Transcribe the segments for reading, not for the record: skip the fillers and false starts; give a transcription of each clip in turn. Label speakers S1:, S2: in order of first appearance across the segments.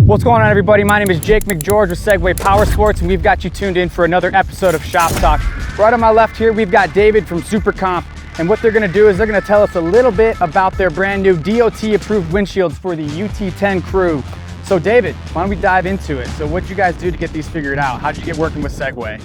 S1: What's going on, everybody? My name is Jake McGeorge with Segway Powersports, and we've got you tuned in for another episode of Shop Talk. Right on my left here, we've got David from Super Comp, and what they're gonna do is they're gonna tell us a little bit about their brand new D.O.T approved windshields for the UT10 Crew. So David, why don't we dive into it? So what'd you guys do to get these figured out? How'd you get working with Segway?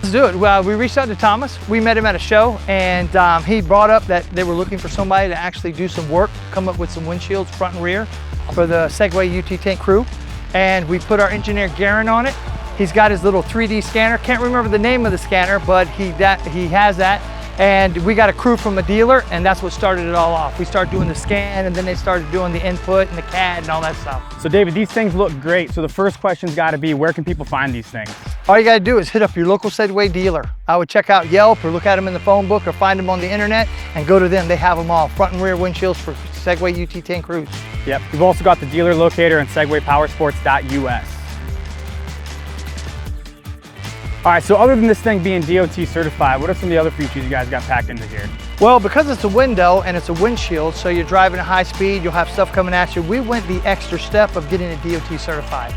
S2: Let's do it. Well, we reached out to Thomas. We met him at a show, and he brought up that they were looking for somebody to actually do some work, come up with some windshields front and rear for the Segway UT10 Crew. And we put our engineer Garen on it. He's got his little 3D scanner. Can't remember the name of the scanner, but he has that. And we got a crew from a dealer, and that's what started it all off. We started doing the scan, and then they started doing the input and the CAD and all that stuff.
S1: So David, these things look great. So the first question's gotta be, where can people find these things?
S2: All you gotta do is hit up your local Segway dealer. I would check out Yelp or look at them in the phone book or find them on the internet and go to them. They have them all, front and rear windshields for Segway UT10 Crews.
S1: Yep, we've also got the dealer locator on segwaypowersports.us. All right, so other than this thing being DOT certified, what are some of the other features you guys got packed into here?
S2: Well, because it's a window and it's a windshield, so you're driving at high speed, you'll have stuff coming at you. We went the extra step of getting it DOT certified.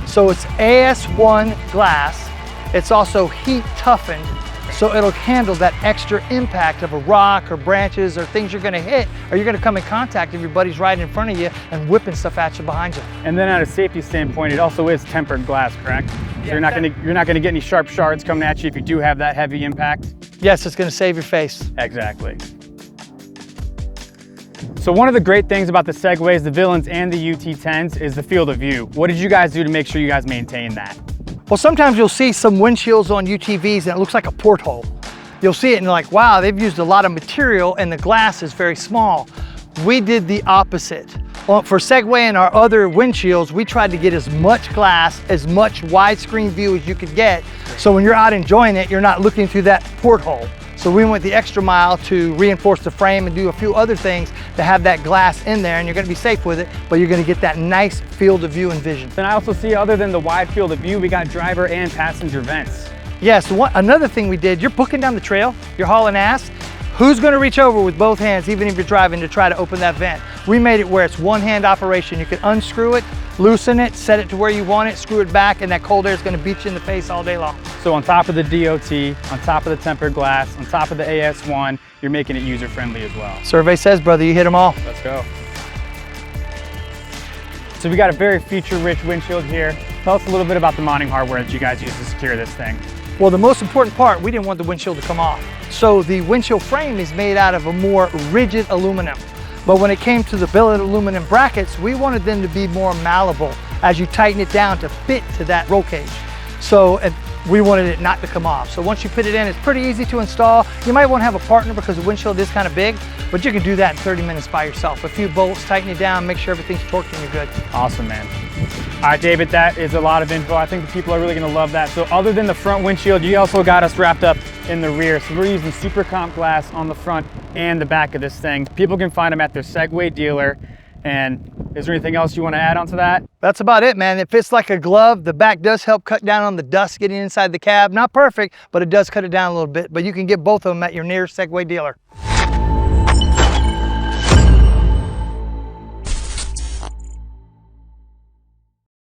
S2: So it's AS1 glass. It's also heat toughened, so it'll handle that extra impact of a rock or branches or things you're gonna hit, or you're gonna come in contact if your buddy's riding in front of you and whipping stuff at you behind you.
S1: And then at a safety standpoint, it also is tempered glass, correct? So you're not gonna get any sharp shards coming at you if you do have that heavy impact?
S2: Yes, it's gonna save your face.
S1: Exactly. So one of the great things about the Segways, the Villains, and the UT10s is the field of view. What did you guys do to make sure you guys maintain that?
S2: Well, sometimes you'll see some windshields on UTVs and it looks like a porthole. You'll see it and you're like, wow, they've used a lot of material and the glass is very small. We did the opposite. For Segway and our other windshields, we tried to get as much glass, as much widescreen view as you could get. So when you're out enjoying it, you're not looking through that porthole. So we went the extra mile to reinforce the frame and do a few other things to have that glass in there, and you're gonna be safe with it, but you're gonna get that nice field of view and vision.
S1: Then I also see, other than the wide field of view, we got driver and passenger vents.
S2: Yes, another thing we did, you're booking down the trail, you're hauling ass. Who's gonna reach over with both hands, even if you're driving, to try to open that vent? We made it where it's one-hand operation. You can unscrew it, loosen it, set it to where you want it, screw it back, and that cold air is gonna beat you in the face all day long.
S1: So on top of the DOT, on top of the tempered glass, on top of the AS1, you're making it user-friendly as well.
S2: Survey says, brother, you hit them all.
S1: Let's go. So we got a very feature-rich windshield here. Tell us a little bit about the mounting hardware that you guys use to secure this thing.
S2: Well, the most important part, we didn't want the windshield to come off. So the windshield frame is made out of a more rigid aluminum. But when it came to the billet aluminum brackets, we wanted them to be more malleable as you tighten it down to fit to that roll cage. So we wanted it not to come off. So once you put it in, it's pretty easy to install. You might want to have a partner because the windshield is kind of big, but you can do that in 30 minutes by yourself. A few bolts, tighten it down, make sure everything's torqued and you're good.
S1: Awesome, man. All right, David, that is a lot of info. I think the people are really gonna love that. So other than the front windshield, you also got us wrapped up in the rear. So we're using Super Comp glass on the front and the back of this thing. People can find them at their Segway dealer. And is there anything else you want to add onto that?
S2: That's about it, man. It fits like a glove. The back does help cut down on the dust getting inside the cab. Not perfect, but it does cut it down a little bit. But you can get both of them at your nearest Segway dealer.